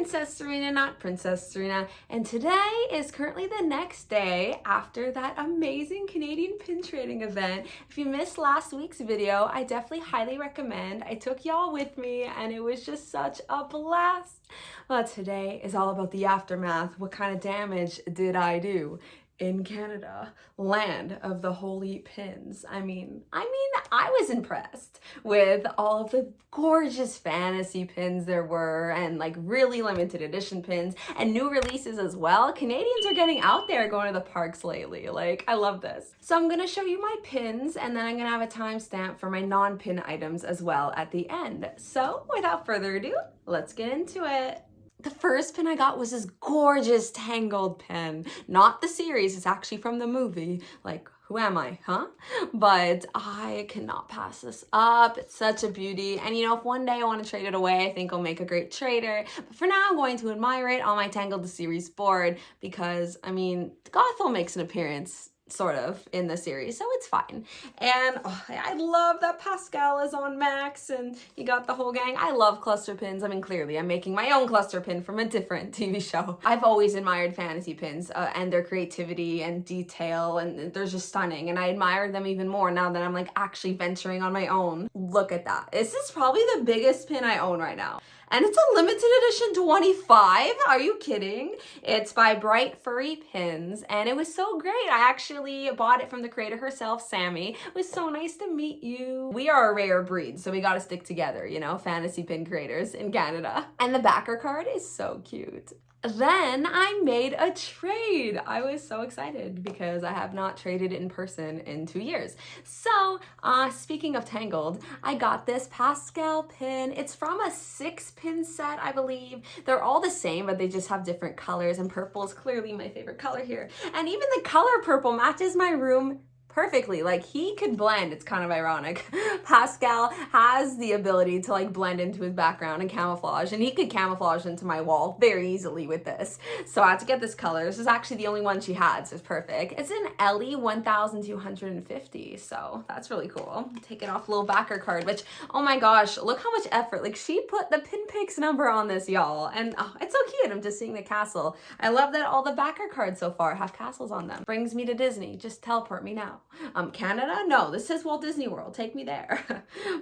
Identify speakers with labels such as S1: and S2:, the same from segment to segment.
S1: Princess Serena, not Princess Serena, and today is currently the next day after that amazing Canadian pin trading event. If you missed last week's video, I definitely highly recommend. I took y'all with me and it was just such a blast. Well, today is all about the aftermath. What kind of damage did I do in Canada, land of the holy pins? I mean, I was impressed with all of the gorgeous fantasy pins there were, and like really limited edition pins and new releases as well. Canadians are getting out there going to the parks lately. Like, I love this. So I'm gonna show you my pins, and then I'm gonna have a timestamp for my non-pin items as well at the end. So without further ado, let's get into it. The first pin I got was this gorgeous Tangled pin. Not the series, it's actually from the movie. Like, who am I, huh? But I cannot pass this up. It's such a beauty. And you know, if one day I want to trade it away, I think I'll make a great trader. But for now, I'm going to admire it on my Tangled the series board because, I mean, Gothel makes an appearance sort of in the series, so it's fine. And oh, I love that Pascal is on Max and you got the whole gang. I love cluster pins. I mean, clearly I'm making my own cluster pin from a different TV show. I've always admired fantasy pins and their creativity and detail, and they're just stunning, and I admire them even more now that I'm like actually venturing on my own. Look at that. This is probably the biggest pin I own right now. And it's a limited edition 25. Are you kidding? It's by Bright Furry Pins, and it was so great. I actually bought it from the creator herself, Sammy. It was so nice to meet you. We are a rare breed, so we gotta stick together, you know, fantasy pin creators in Canada. And the backer card is so cute. Then I made a trade. I was so excited because I have not traded in person in 2 years. So speaking of Tangled, I got this Pascal pin. It's from a 6-pin set, I believe. They're all the same, but they just have different colors, and purple is clearly my favorite color here. And even the color purple matches my room perfectly. Like, he could blend. It's kind of ironic. Pascal has the ability to like blend into his background and camouflage, and he could camouflage into my wall very easily with this. So I had to get this color. This is actually the only one she had, so it's perfect. It's an Ellie 1250, so that's really cool. Take it off, little backer card, which, oh my gosh, look how much effort. Like, she put the Pinpix number on this, y'all, and oh, it's so cute. I'm just seeing the castle. I love that all the backer cards so far have castles on them. Brings me to Disney. Just teleport me now. Canada? No, this is Walt Disney World. Take me there.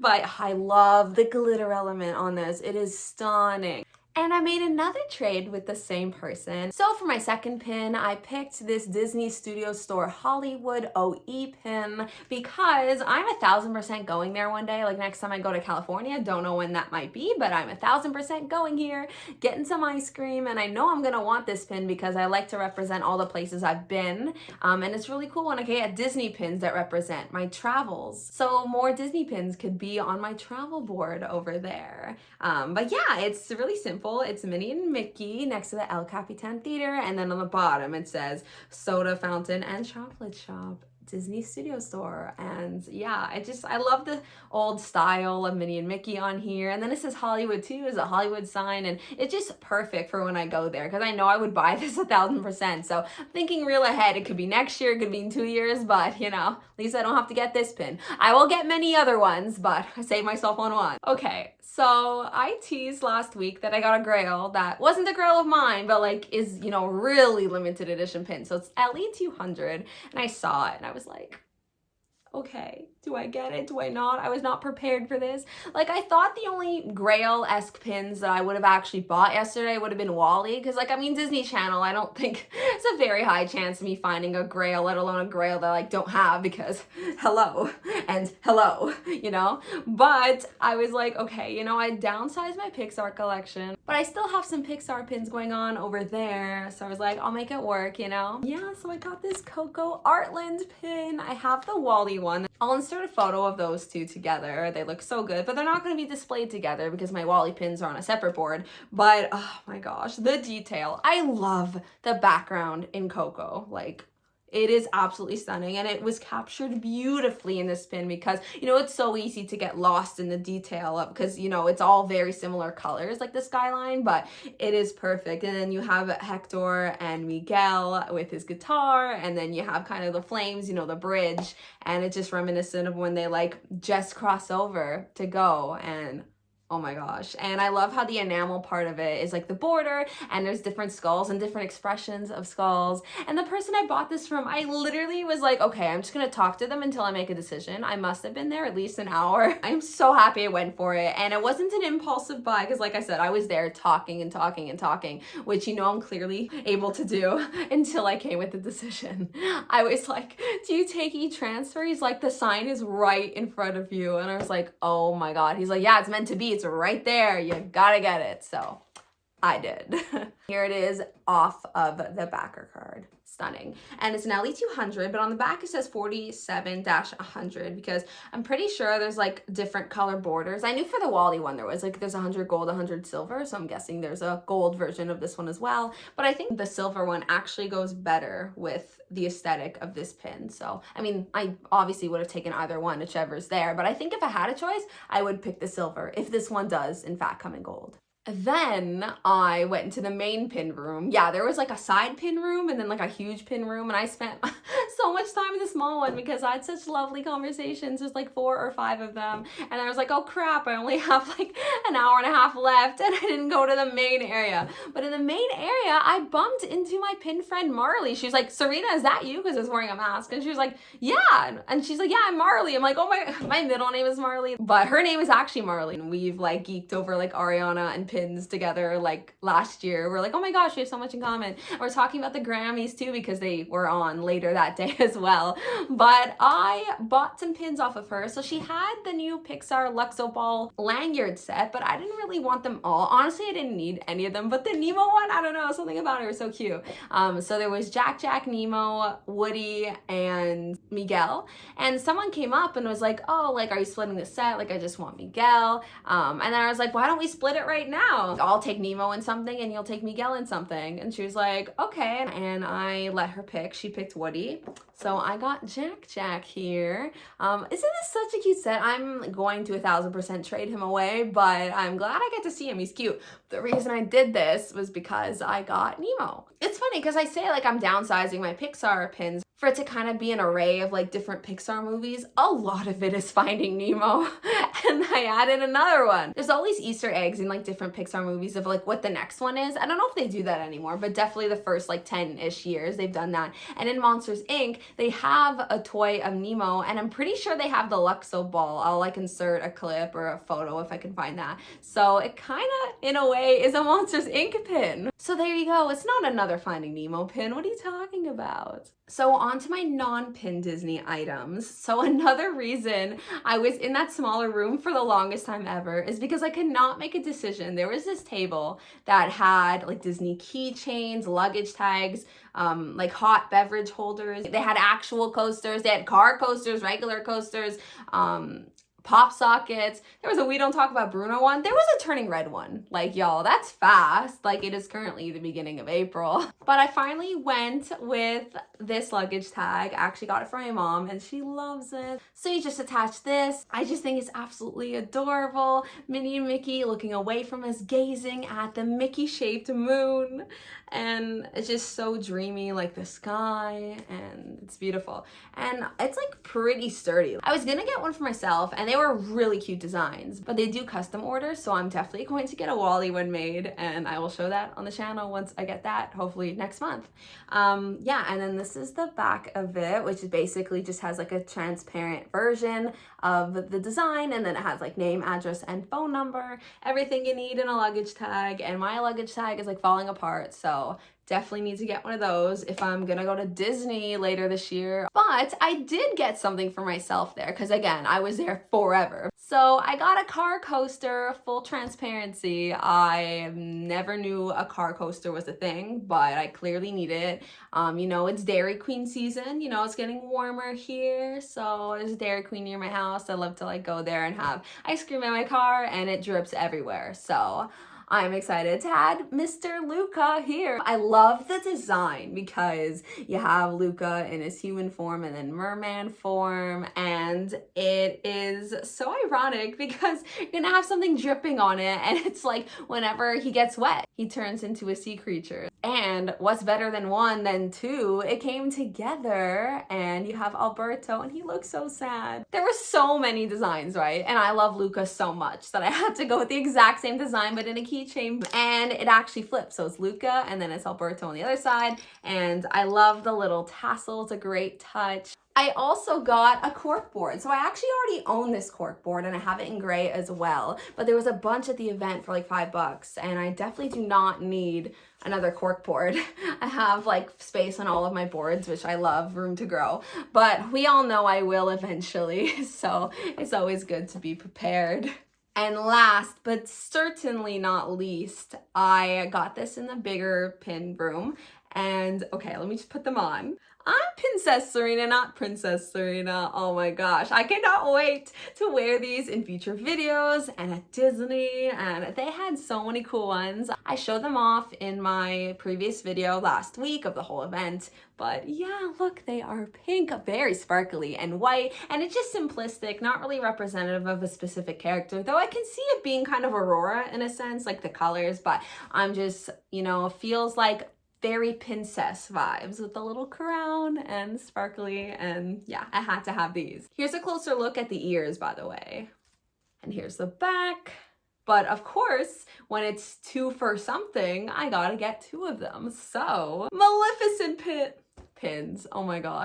S1: But I love the glitter element on this. It is stunning. And I made another trade with the same person. So for my second pin, I picked this Disney Studio Store Hollywood OE pin because I'm 1000% going there one day. Like, next time I go to California, don't know when that might be, but I'm 1000% going here, getting some ice cream, and I know I'm gonna want this pin because I like to represent all the places I've been. And it's really cool when I get Disney pins that represent my travels. So more Disney pins could be on my travel board over there. But yeah, it's really simple. It's Minnie and Mickey next to the El Capitan Theater, and then on the bottom it says Soda Fountain and Chocolate Shop, Disney Studio Store. And yeah, I love the old style of Minnie and Mickey on here. And then it says Hollywood too, is a Hollywood sign, and it's just perfect for when I go there because I know I would buy this 1000%. So I'm thinking real ahead. It could be next year, it could be in 2 years, but you know, at least I don't have to get this pin. I will get many other ones, but I saved myself on one. Okay, so I teased last week that I got a grail that wasn't the grail of mine, but like is, you know, really limited edition pin. So it's LE 200, and I saw it and I was like, okay, do I get it? Do I not? I was not prepared for this. Like, I thought the only Grail-esque pins that I would have actually bought yesterday would have been Wally, because like, I mean, Disney Channel, I don't think it's a very high chance of me finding a Grail, let alone a Grail that I like don't have, because hello and hello, you know? But I was like, okay, you know, I downsized my Pixar collection, but I still have some Pixar pins going on over there, so I was like, I'll make it work, you know? Yeah, so I got this Coco Artland pin. I have the Wally one. I'll insert a photo of those two together. They look so good, but they're not going to be displayed together because my Wally pins are on a separate board. But oh my gosh, the detail. I love the background in Coco. Like, it is absolutely stunning, and it was captured beautifully in this pin because, you know, it's so easy to get lost in the detail of, because, you know, it's all very similar colors like the skyline, but it is perfect. And then you have Hector and Miguel with his guitar, and then you have kind of the flames, you know, the bridge, and it's just reminiscent of when they like just cross over to go, and Oh my gosh. And I love how the enamel part of it is like the border, and there's different skulls and different expressions of skulls. And the person I bought this from, I literally was like, okay, I'm just gonna talk to them until I make a decision. I must have been there at least an hour. I'm so happy I went for it. And it wasn't an impulsive buy because like I said, I was there talking and talking and talking, which I'm clearly able to do until I came with the decision. I was like, do you take e-transfer? He's like, the sign is right in front of you. And I was like, oh my God. He's like, yeah, it's meant to be. It's right there. You gotta get it. So I did. Here it is off of the backer card. Stunning. And it's an LE 200, but on the back it says 47-100 because I'm pretty sure there's like different color borders. I knew for the Wally one there was like there's 100 gold, 100 silver, so I'm guessing there's a gold version of this one as well. But I think the silver one actually goes better with the aesthetic of this pin. So, I mean, I obviously would have taken either one, whichever's there, but I think if I had a choice, I would pick the silver if this one does in fact come in gold. Then I went into the main pin room. Yeah, there was like a side pin room and then like a huge pin room, and I spent so much time in the small one because I had such lovely conversations. There's like 4 or 5 of them, and I was like, oh crap, I only have like an hour and a half left, and I didn't go to the main area. But in the main area, I bumped into my pin friend Marley. She was like, Serena, is that you? Because I was wearing a mask, and she was like, yeah, and she's like, yeah, I'm Marley. I'm like, oh my middle name is Marley, but her name is actually Marley, and we've like geeked over like Ariana and pins together like last year. We're like, oh my gosh, we have so much in common. And we're talking about the Grammys too because they were on later that day as well. But I bought some pins off of her. So she had the new Pixar Luxo Ball lanyard set, but I didn't really want them all. Honestly, I didn't need any of them, but the Nemo one, I don't know, something about it was so cute. So there was Jack, Nemo, Woody, and Miguel. And someone came up and was like, oh, like, are you splitting the set? Like, I just want Miguel. And then I was like, why don't we split it right now? I'll take Nemo in something and you'll take Miguel in something. And she was like, okay. And I let her pick. She picked Woody. So I got Jack here. Isn't this such a cute set? I'm going to 1000% trade him away, but I'm glad I get to see him. He's cute. The reason I did this was because I got Nemo. It's funny because I say like I'm downsizing my Pixar pins for it to kind of be an array of like different Pixar movies. A lot of it is Finding Nemo. And I added another one. There's always Easter eggs in like different Pixar movies of like what the next one is. I don't know if they do that anymore, but definitely the first like 10-ish years they've done that. And in Monsters Inc., they have a toy of Nemo, and I'm pretty sure they have the Luxo ball. I'll like insert a clip or a photo if I can find that. So it kind of, in a way, is a Monsters Inc. pin. So there you go. It's not another Finding Nemo pin. What are you talking about? So on to my non-pin Disney items. So another reason I was in that smaller room for the longest time ever is because I could not make a decision. There was this table that had like Disney keychains, luggage tags, like hot beverage holders. They had actual coasters. They had car coasters, regular coasters, pop sockets. There was a We Don't Talk About Bruno one. There was a Turning Red one. Like, y'all, that's fast. Like, it is currently the beginning of April. But I finally went with this luggage tag. I actually got it for my mom and she loves it. So you just attach this. I just think it's absolutely adorable. Minnie and Mickey looking away from us, gazing at the Mickey-shaped moon. And it's just so dreamy, like the sky, and it's beautiful. And it's like pretty sturdy. I was gonna get one for myself, and they were really cute designs, but they do custom orders, so I'm definitely going to get a Wally one made, and I will show that on the channel once I get that, hopefully next month. Yeah, and then this is the back of it, which is basically just has like a transparent version of the design, and then it has like name, address, and phone number, everything you need in a luggage tag. And my luggage tag is like falling apart, so definitely need to get one of those if I'm gonna go to Disney later this year. But I did get something for myself there because again, I was there forever. So I got a car coaster, full transparency. I never knew a car coaster was a thing, but I clearly need it. You know, it's Dairy Queen season. You know, it's getting warmer here. So there's a Dairy Queen near my house. I love to like go there and have ice cream in my car, and it drips everywhere. So I'm excited to add Mr. Luca here. I love the design because you have Luca in his human form and then merman form, and it is so ironic because you're gonna have something dripping on it, and it's like whenever he gets wet, he turns into a sea creature. And what's better than one than two? It came together, and you have Alberto, and he looks so sad. There were so many designs, right? And I love Luca so much that I had to go with the exact same design, but in a keychain, and it actually flips. So it's Luca, and then it's Alberto on the other side, and I love the little tassel. It's a great touch. I also got a cork board. So I actually already own this cork board and I have it in gray as well, but there was a bunch at the event for like $5 and I definitely do not need another cork board. I have like space on all of my boards, which I love, room to grow, but we all know I will eventually. So it's always good to be prepared. And last, but certainly not least, I got this in the bigger pin room. And okay, let me just put them on. I'm Princess Serena, not Princess Serena. Oh my gosh, I cannot wait to wear these in future videos and at Disney, and they had so many cool ones. I showed them off in my previous video last week of the whole event, but yeah, look, they are pink, very sparkly and white, and it's just simplistic, not really representative of a specific character, though I can see it being kind of Aurora in a sense, like the colors, but I'm just, you know, feels like very princess vibes with the little crown and sparkly, and yeah, I had to have these. Here's a closer look at the ears, by the way. And here's the back. But of course, when it's two for something, I gotta get two of them. So, Maleficent pins, oh my god.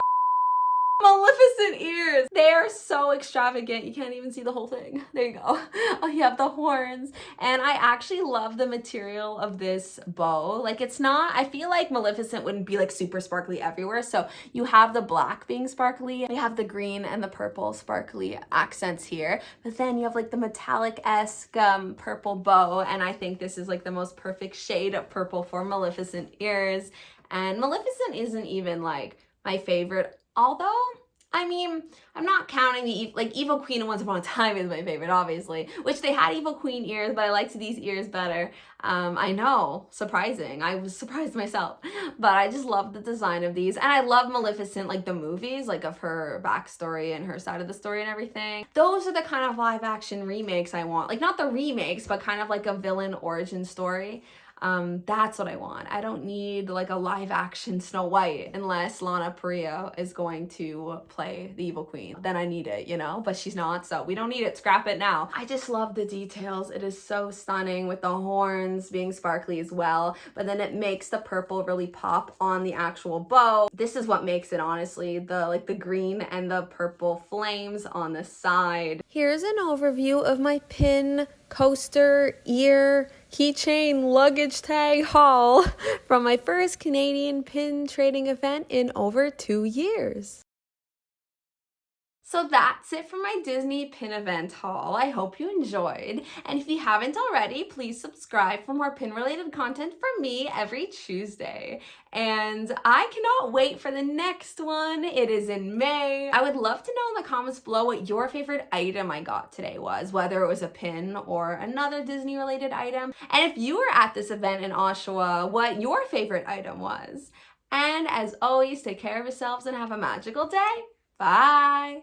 S1: Maleficent ears. They are so extravagant. You can't even see the whole thing. There you go. Oh, you have the horns. And I actually love the material of this bow. Like it's not, I feel like Maleficent wouldn't be like super sparkly everywhere. So you have the black being sparkly. You have the green and the purple sparkly accents here. But then you have like the metallic-esque purple bow. And I think this is like the most perfect shade of purple for Maleficent ears. And Maleficent isn't even like my favorite. Although, I mean, I'm not counting the, like, Evil Queen and Once Upon a Time is my favorite, obviously, which they had Evil Queen ears, but I liked these ears better. I know, surprising. I was surprised myself, but I just love the design of these. And I love Maleficent, like the movies, like of her backstory and her side of the story and everything. Those are the kind of live action remakes I want. Like, not the remakes, but kind of like a villain origin story. That's what I want. I don't need like a live action Snow White unless Lana Parrilla is going to play the Evil Queen. Then I need it, you know, but she's not, so we don't need it. Scrap it now. I just love the details. It is so stunning with the horns being sparkly as well, but then it makes the purple really pop on the actual bow. This is what makes it, honestly, the green and the purple flames on the side. Here's an overview of my pin, coaster, ear, keychain, luggage tag haul from my first Canadian pin trading event in over 2 years. So that's it for my Disney pin event haul. I hope you enjoyed. And if you haven't already, please subscribe for more pin related content from me every Tuesday. And I cannot wait for the next one. It is in May. I would love to know in the comments below what your favorite item I got today was, whether it was a pin or another Disney related item. And if you were at this event in Oshawa, what your favorite item was. And as always, take care of yourselves and have a magical day. Bye.